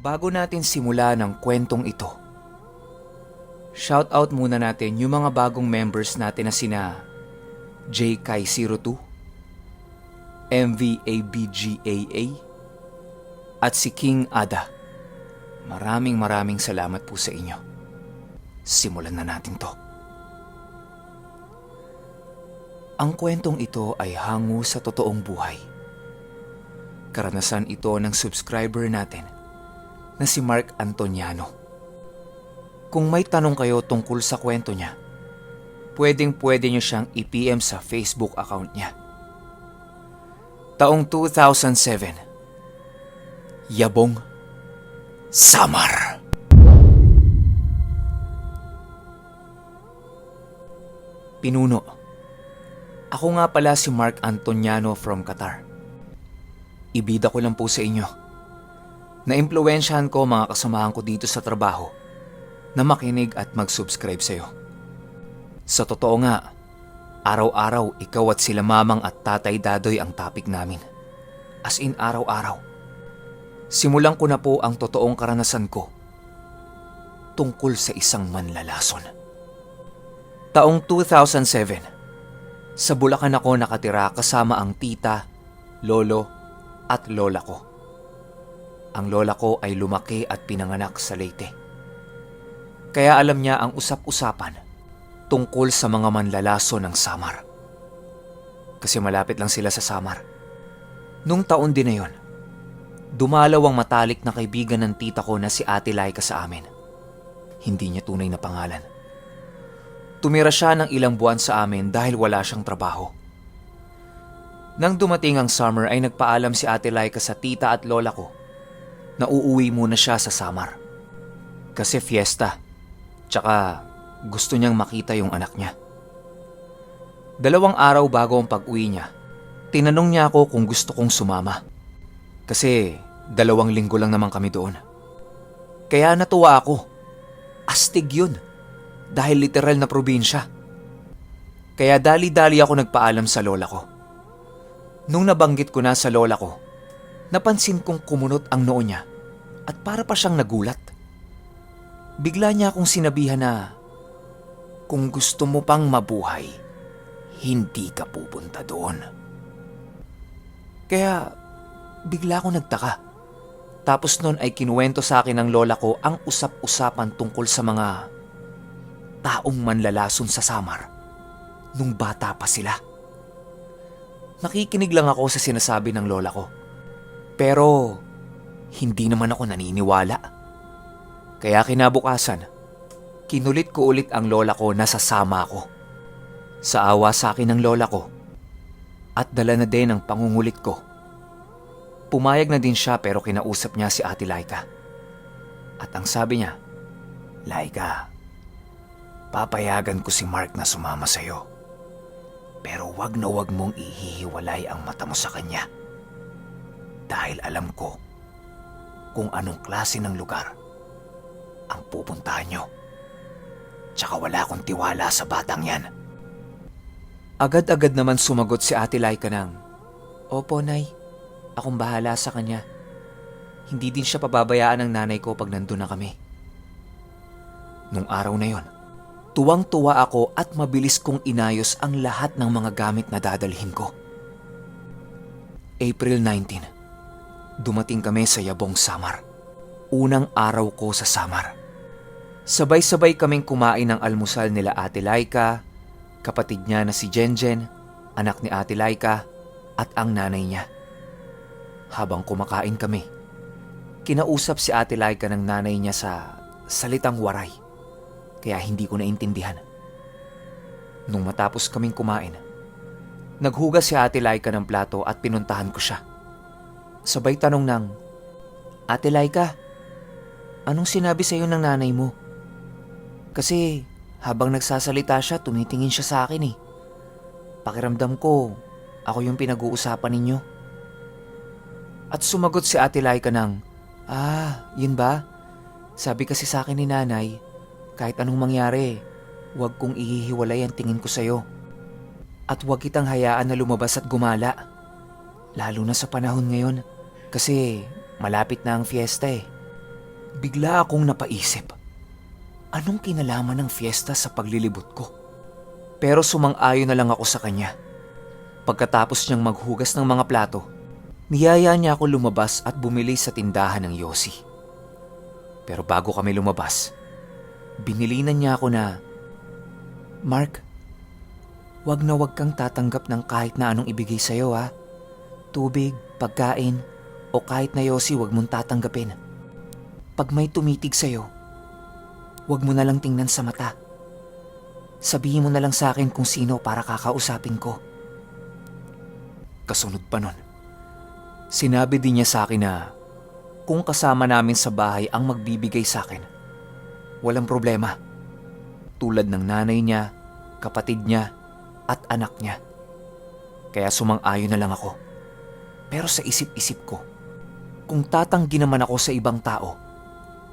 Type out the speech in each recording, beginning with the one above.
Bago natin simula ng kwentong ito, shoutout muna natin yung mga bagong members natin na sina JKai02, MVABGAA, at si King Ada. Maraming salamat po sa inyo. Simulan na natin to. Ang kwentong ito ay hango sa totoong buhay. Karanasan ito ng subscriber natin na si Mark Antoniano. Kung may tanong kayo tungkol sa kwento niya, pwede nyo siyang i-PM sa Facebook account niya. Taong 2007, Yabong, Samar. Pinuno. Ako nga pala si Mark Antoniano from Qatar. Ibida ko lang po sa inyo. Naimpluwensyahan ko mga kasamahan ko dito sa trabaho na makinig at mag-subscribe sa'yo. Sa totoo nga, araw-araw ikaw at sila mamang at tatay Dadoy ang topic namin. As in araw-araw. Simulan ko na po ang totoong karanasan ko tungkol sa isang manlalason. Taong 2007, sa Bulacan ako nakatira kasama ang tita, lolo at lola ko. Ang lola ko ay lumaki at pinanganak sa Leyte. Kaya alam niya ang usap-usapan tungkol sa mga manlalason ng Samar. Kasi malapit lang sila sa Samar. Nung taon din na yon, dumalaw ang matalik na kaibigan ng tita ko na si Ate Laika sa amin. Hindi niya tunay na pangalan. Tumira siya ng ilang buwan sa amin dahil wala siyang trabaho. Nang dumating ang summer ay nagpaalam si Ate Laika sa tita at lola ko na uuwi muna siya sa Samar. Kasi fiesta, tsaka gusto niyang makita yung anak niya. 2 araw bago ang pag-uwi niya, tinanong niya ako kung gusto kong sumama. Kasi 2 linggo lang naman kami doon. Kaya natuwa ako. Astig yun. Dahil literal na probinsya. Kaya dali-dali ako nagpaalam sa lola ko. Nung nabanggit ko na sa lola ko, napansin kong kumunot ang noo niya at para pa siyang nagulat. Bigla niya akong sinabihan na, kung gusto mo pang mabuhay, hindi ka pupunta doon. Kaya bigla akong nagtaka. Tapos noon ay kinuwento sa akin ng lola ko ang usap-usapan tungkol sa mga taong manlalason sa Samar nung bata pa sila. Nakikinig lang ako sa sinasabi ng lola ko. Pero hindi naman ako naniniwala. Kaya kinabukasan, kinulit ko ulit ang lola ko na sasama ako. Sa awa sa akin ng lola ko at dala na din ang pangungulit ko. Pumayag na din siya pero kinausap niya si Ate Laika. At ang sabi niya, Laika, papayagan ko si Mark na sumama sa'yo. Pero wag na wag mong ihihiwalay ang mata mo sa kanya. Dahil alam ko kung anong klase ng lugar ang pupuntahan nyo. Tsaka wala akong tiwala sa batang yan. Agad-agad naman sumagot si Ate Laika ng, Opo, Nay. Akong bahala sa kanya. Hindi din siya pababayaan ng nanay ko pag nandun na kami. Nung araw na yon, tuwang-tuwa ako at mabilis kong inayos ang lahat ng mga gamit na dadalhin ko. April 19, dumating kami sa Yabong, Samar. Unang araw ko sa Samar. Sabay-sabay kaming kumain ng almusal nila Ate Laika, kapatid niya na si Jenjen, anak ni Ate Laika, at ang nanay niya. Habang kumakain kami, kinausap si Ate Laika ng nanay niya sa salitang waray. Kaya hindi ko naintindihan. Nung matapos kaming kumain, naghugas si Ate Laika ng plato at pinuntahan ko siya. Sabay tanong ng, Ate Laika, anong sinabi sa iyo ng nanay mo? Kasi habang nagsasalita siya, tumitingin siya sa akin eh. Pakiramdam ko, ako yung pinag-uusapan ninyo. At sumagot si Ate Laika ng, yun ba? Sabi kasi sa akin ni nanay, kahit anong mangyari, huwag kong ihihiwalay ang tingin ko sa'yo. At huwag kitang hayaan na lumabas at gumala. Lalo na sa panahon ngayon, kasi malapit na ang fiesta eh. Bigla akong napaisip, anong kinalaman ng fiesta sa paglilibot ko? Pero sumang-ayon na lang ako sa kanya. Pagkatapos niyang maghugas ng mga plato, niyaya niya ako lumabas at bumili sa tindahan ng yosi. Pero bago kami lumabas, binilinan niya ako na, "Mark, wag na wag kang tatanggap ng kahit na anong ibigay sa'yo ha. Tubig, pagkain, o kahit na yosi wag mong tatanggapin. Pag may tumitig sa'yo, wag mo na lang tingnan sa mata. Sabihin mo na lang sa akin kung sino para kakausapin ko." Kasunod pa nun, sinabi din niya sa akin na kung kasama namin sa bahay ang magbibigay sa akin, walang problema. Tulad ng nanay niya, kapatid niya, at anak niya. Kaya sumang-ayon na lang ako. Pero sa isip-isip ko, kung tatanggi naman ako sa ibang tao,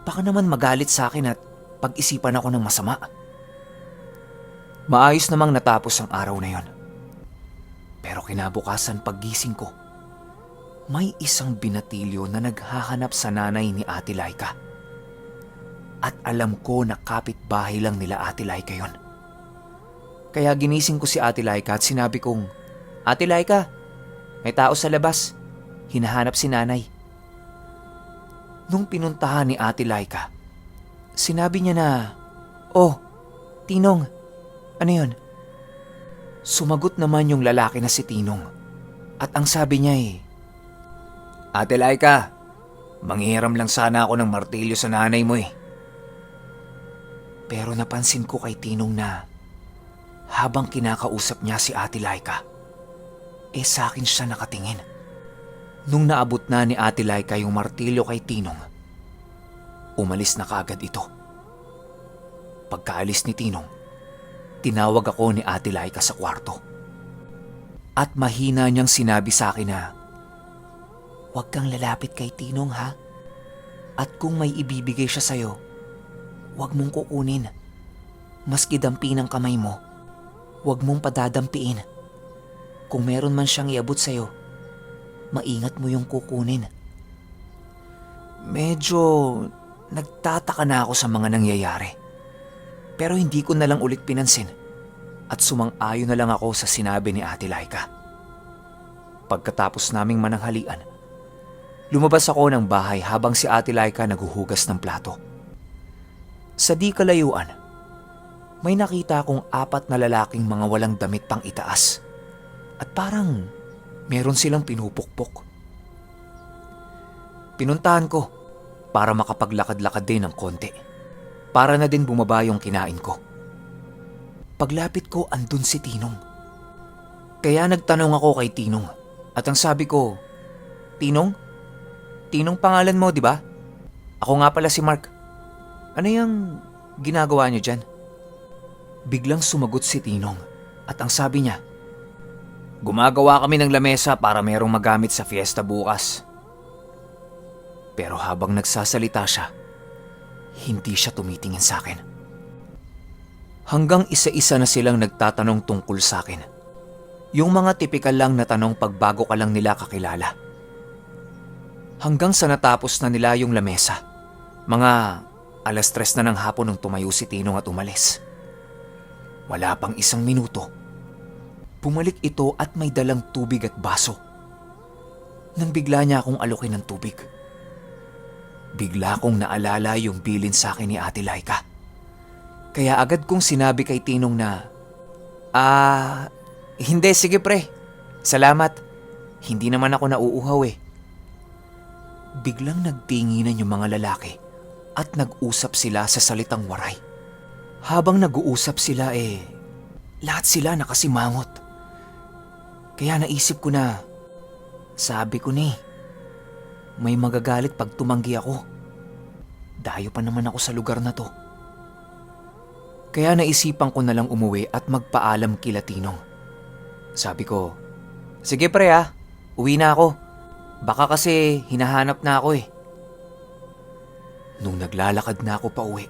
baka naman magalit sa akin at pag-isipan ako ng masama. Maayos namang natapos ang araw na yon. Pero kinabukasan paggising ko, may isang binatilyo na naghahanap sa nanay ni Ate Laika. At alam ko na kapitbahay lang nila Ate Laika yon. Kaya ginising ko si Ate Laika at sinabi kong, "Ate Laika, may tao sa labas. Hinahanap si nanay." Nung pinuntahan ni Ate Laika, sinabi niya na, "Oh, Tinong, ano yun?" Sumagot naman yung lalaki na si Tinong at ang sabi niya "Ate Laika, manghihiram lang sana ako ng martilyo sa nanay mo eh." Pero napansin ko kay Tinong na habang kinakausap niya si Ate Laika, sa akin siya nakatingin. Nung naabot na ni Ate Laika yung martilyo kay Tinong, umalis na kaagad ito. Pagkaalis ni Tinong, tinawag ako ni Ate Laika sa kwarto. At mahina niyang sinabi sa akin na, "Huwag kang lalapit kay Tinong ha? At kung may ibibigay siya sa'yo, huwag mong kukunin. Maski dampi ng kamay mo, huwag mong padadampiin. Kung meron man siyang iabot sa'yo, maingat mo yung kukunin." Medyo nagtataka na ako sa mga nangyayari. Pero hindi ko na lang ulit pinansin at sumang-ayon na lang ako sa sinabi ni Ate Laika. Pagkatapos naming mananghalian, lumabas ako ng bahay habang si Ate Laika naghuhugas ng plato. Sa di kalayuan, may nakita akong 4 na lalaking mga walang damit pang itaas at parang meron silang pinupukpok. Pinuntahan ko para makapaglakad-lakad din ng konti. Para na din bumaba yung kinain ko. Paglapit ko, andun si Tinong. Kaya nagtanong ako kay Tinong at ang sabi ko, "Tinong? Tinong pangalan mo, di ba? Ako nga pala si Mark. Ano yung ginagawa niyo dyan?" Biglang sumagot si Tinong at ang sabi niya, "Gumagawa kami ng lamesa para merong magamit sa fiesta bukas." Pero habang nagsasalita siya, hindi siya tumitingin sa akin. Hanggang isa-isa na silang nagtatanong tungkol sa akin. Yung mga tipikal lang na tanong pagbago ka lang nila kakilala. Hanggang sa natapos na nila yung lamesa. Mga 3:00 na ng hapon nung tumayo si Tinong at umalis. Wala pang 1 minuto. Bumalik ito at may dalang tubig at baso. Nang bigla niya akong alukin ng tubig. Bigla kong naalala yung bilin sa akin ni Ate Laika. Kaya agad kong sinabi kay Tinong na, Hindi, sige pre. Salamat. Hindi naman ako nauuhaw eh." Biglang nagtinginan yung mga lalaki at nag-usap sila sa salitang waray. Habang nag-uusap sila lahat sila nakasimangot. Kaya naisip ko na, sabi ko may magagalit pag tumanggi ako. Dayo pa naman ako sa lugar na to. Kaya naisipan ko na lang umuwi at magpaalam kila Tinong. Sabi ko, "Sige pre uwi na ako. Baka kasi hinahanap na ako eh." Nung naglalakad na ako pa uwi,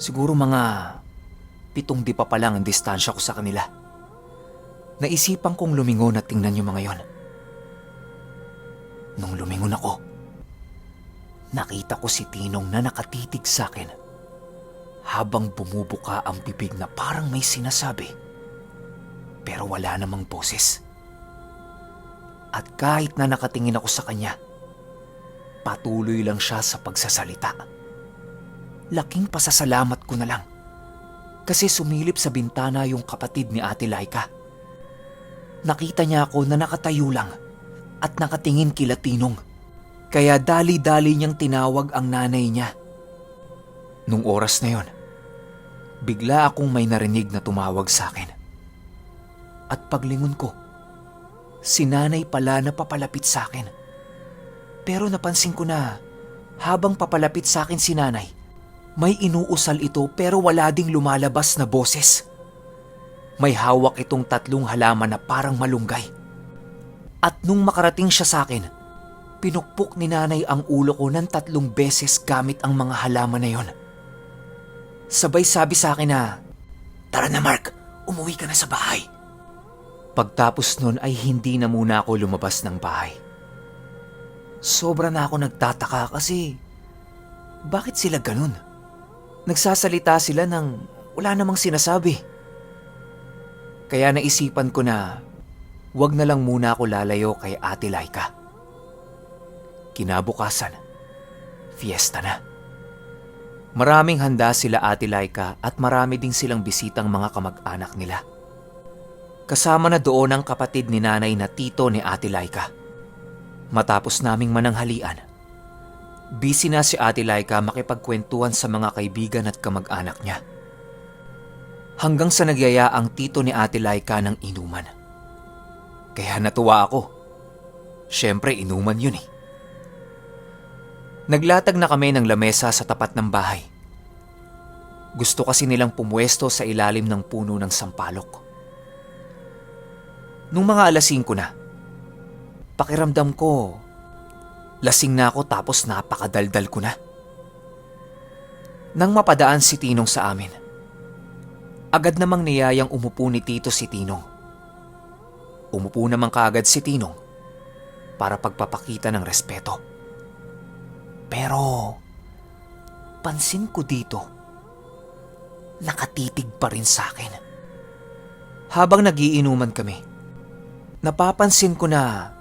siguro mga 7 dipa pa lang ang distansya ko sa kanila. Naisipan kong lumingon at tingnan yung mga yon. Nung lumingon ako, nakita ko si Tinong na nakatitig sa akin habang bumubuka ang bibig na parang may sinasabi pero wala namang boses. At kahit na nakatingin ako sa kanya, patuloy lang siya sa pagsasalita. Laking pasasalamat ko na lang kasi sumilip sa bintana yung kapatid ni Ate Laika. Nakita niya ako na nakatayo lang at nakatingin kila Tinong, kaya dali-dali niyang tinawag ang nanay niya. Nung oras na yon, bigla akong may narinig na tumawag sa akin. At paglingon ko, si nanay pala na papalapit sa akin. Pero napansin ko na habang papalapit sa akin si nanay, may inuusal ito pero wala ding lumalabas na boses. May hawak itong 3 halaman na parang malunggay. At nung makarating siya sa akin, pinukpok ni nanay ang ulo ko ng 3 beses gamit ang mga halaman na yon. Sabay sabi sa akin na, "Tara na Mark, umuwi ka na sa bahay." Pagtapos nun ay hindi na muna ako lumabas ng bahay. Sobra na ako nagtataka kasi bakit sila ganun? Nagsasalita sila ng wala namang sinasabi. Kaya naisipan ko na wag na lang muna ako lalayo kay Ate Laika. Kinabukasan, fiesta na. Maraming handa sila Ate Laika at marami ding silang bisitang mga kamag-anak nila. Kasama na doon ang kapatid ni nanay na tito ni Ate Laika. Matapos naming mananghalian, busy na si Ate Laika makipagkwentuhan sa mga kaibigan at kamag-anak niya. Hanggang sa nagyaya ang tito ni Ate Laika ng inuman. Kaya natuwa ako. Siyempre inuman yun eh. Naglatag na kami ng lamesa sa tapat ng bahay. Gusto kasi nilang pumwesto sa ilalim ng puno ng sampalok. Nung mga 5:00 na, pakiramdam ko, lasing na ako tapos napakadaldal ko na. Nang mapadaan si Tinong sa amin, agad namang niyayang umupo ni Tito si Tinong. Umupo naman kaagad si Tinong para pagpapakita ng respeto. Pero, pansin ko dito, nakatitig pa rin sa akin. Habang nagiinuman kami, napapansin ko na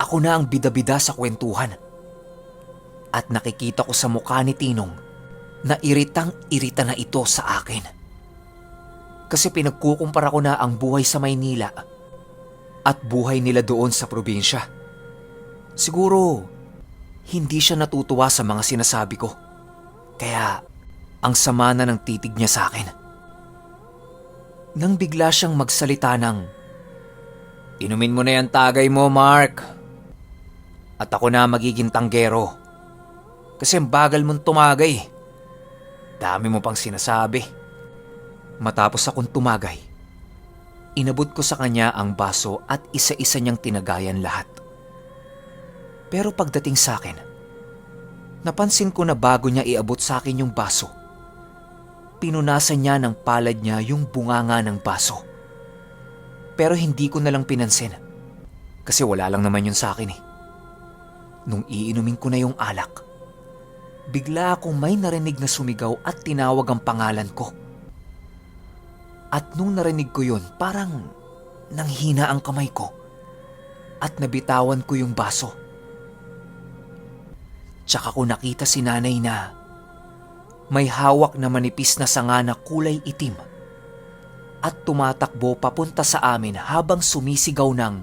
ako na ang bida-bida sa kwentuhan. At nakikita ko sa mukha ni Tinong na iritang-irita na ito sa akin. Kasi pinagkukumpara ko na ang buhay sa Maynila at buhay nila doon sa probinsya. Siguro, hindi siya natutuwa sa mga sinasabi ko. Kaya, ang sama na ng titig niya sa akin. Nang bigla siyang magsalita ng, "Inumin mo na yan tagay mo, Mark. At ako na magiging tanggero. Kasi ang bagal mong tumagay. Dami mo pang sinasabi." Matapos akong tumagay, inabot ko sa kanya ang baso at isa-isa niyang tinagayan lahat. Pero pagdating sa akin, napansin ko na bago niya iabot sa akin yung baso, pinunasan niya ng palad niya yung bunganga ng baso. Pero hindi ko na lang pinansin kasi wala lang naman yun sa akin eh. Nung iinumin ko na yung alak, bigla akong may narinig na sumigaw at tinawag ang pangalan ko. At nung narinig ko yun, parang nanghina ang kamay ko at nabitawan ko yung baso. Tsaka ko nakita si nanay na may hawak na manipis na sanga na kulay itim at tumatakbo papunta sa amin habang sumisigaw ng,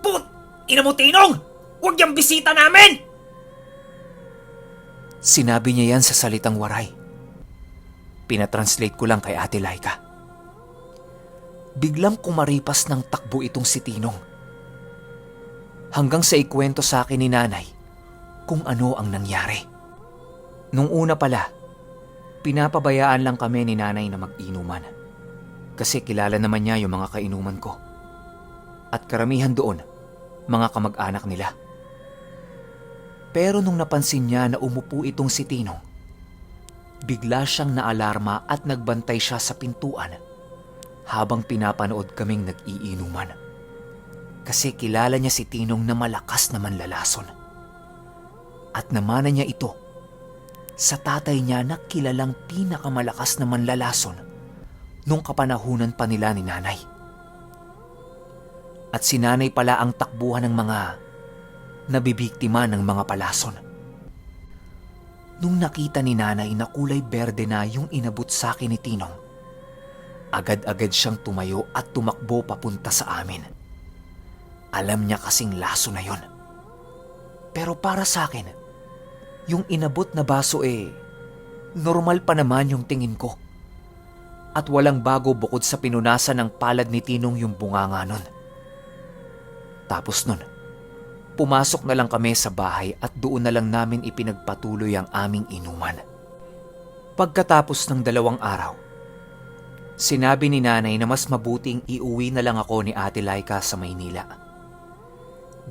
"Put! Ina mo, Tinong! Huwag yung bisita namin!" Sinabi niya yan sa salitang waray. Pinatranslate ko lang kay Ate Laika. Biglang kumaripas ng takbo itong si Tinong. Hanggang sa ikwento sa akin ni nanay kung ano ang nangyari. Nung una pala, pinapabayaan lang kami ni nanay na mag-inuman. Kasi kilala naman niya yung mga kainuman ko. At karamihan doon, mga kamag-anak nila. Pero nung napansin niya na umupo itong si Tinong, bigla siyang naalarma at nagbantay siya sa pintuan habang pinapanood kaming nag-iinuman. Kasi kilala niya si Tinong na malakas na manlalason. at namana niya ito sa tatay niya na kilalang pinakamalakas na manlalason nung kapanahunan pa nila ni nanay. At si nanay pala ang takbuhan ng mga nabibiktima ng mga palason. Nung nakita ni nanay na kulay berde na yung inabot sa akin ni Tinong, agad-agad siyang tumayo at tumakbo papunta sa amin. Alam niya kasing laso na yon. Pero para sa akin, yung inabot na baso normal pa naman yung tingin ko. At walang bago bukod sa pinunasan ng palad ni Tinong yung bunganga nun. Tapos nun, pumasok na lang kami sa bahay at doon na lang namin ipinagpatuloy ang aming inuman. Pagkatapos ng 2 araw, sinabi ni nanay na mas mabuting iuwi na lang ako ni Ate Laika sa Maynila.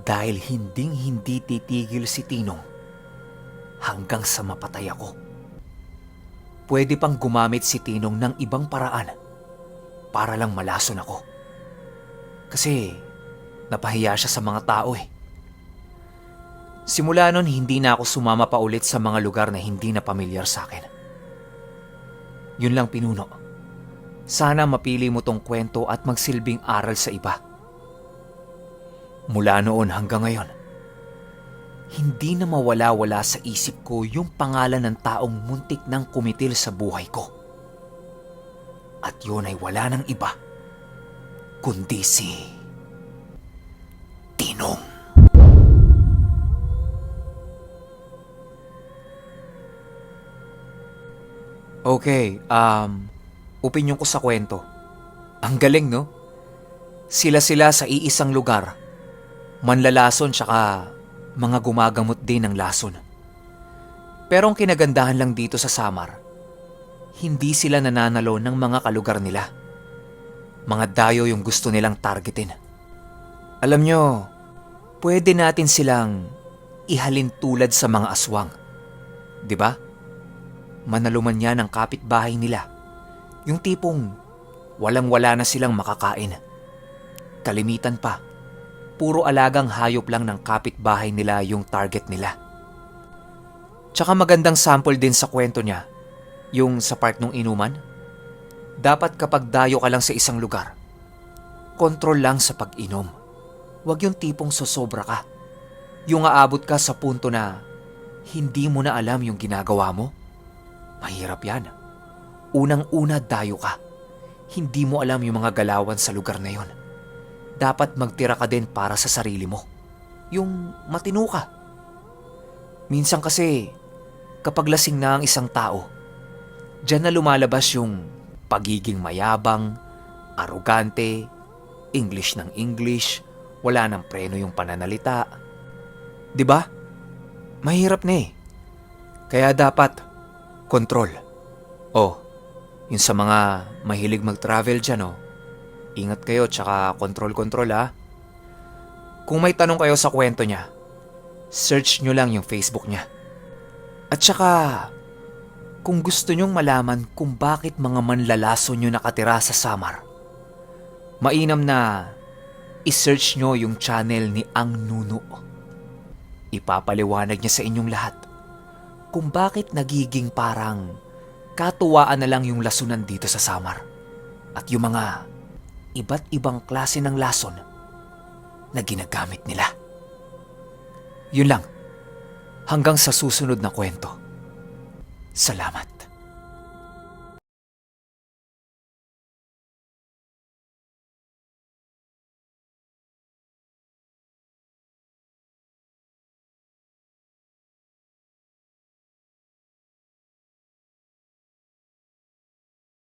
Dahil hinding-hindi titigil si Tinong hanggang sa mapatay ako. Pwede pang gumamit si Tinong ng ibang paraan para lang malason ako. Kasi napahiya siya sa mga tao Simula nun, hindi na ako sumama pa ulit sa mga lugar na hindi na pamilyar sa akin. Yun lang, Pinuno. Sana mapili mo tong kwento at magsilbing aral sa iba. Mula noon hanggang ngayon, hindi na mawala-wala sa isip ko yung pangalan ng taong muntik nang kumitil sa buhay ko. At yun ay wala nang iba, kundi si Tinong. Okay, opinyon ko sa kwento. Ang galing, no? Sila-sila sa iisang lugar. Manlalason tsaka mga gumagamot din ng lason. Pero ang kinagandahan lang dito sa Samar, hindi sila nananalo ng mga kalugar nila. Mga dayo yung gusto nilang targetin. Alam nyo, pwede natin silang ihalin tulad sa mga aswang. 'Di ba? Manaluman yan ang kapitbahay nila. Yung tipong walang-wala na silang makakain. Kalimitan pa, puro alagang hayop lang ng kapitbahay nila yung target nila. Tsaka magandang sample din sa kwento niya, yung sa part ng inuman. Dapat kapag dayo ka lang sa isang lugar, kontrol lang sa pag-inom. Huwag yung tipong sosobra ka. Yung aabot ka sa punto na hindi mo na alam yung ginagawa mo. Mahirap yan. Unang-una dayo ka. Hindi mo alam yung mga galawan sa lugar na yon. Dapat magtira ka din para sa sarili mo. Yung matino ka. Minsan kasi, kapag lasing na ang isang tao, diyan na lumalabas yung pagiging mayabang, arugante, English ng English, wala nang preno yung pananalita. 'Di ba? Mahirap na Kaya dapat kontrol. Yun sa mga mahilig mag-travel dyan ingat kayo tsaka kontrol-kontrol Kung may tanong kayo sa kwento niya, search nyo lang yung Facebook niya. At saka, kung gusto nyong malaman kung bakit mga manlalason nyo nakatira sa Samar, mainam na i-search nyo yung channel ni Ang Nuno. Ipapaliwanag niya sa inyong lahat kung bakit nagiging parang katuwaan na lang yung lasunan dito sa Samar at yung mga iba't ibang klase ng lason na ginagamit nila. Yun lang. Hanggang sa susunod na kwento. Salamat.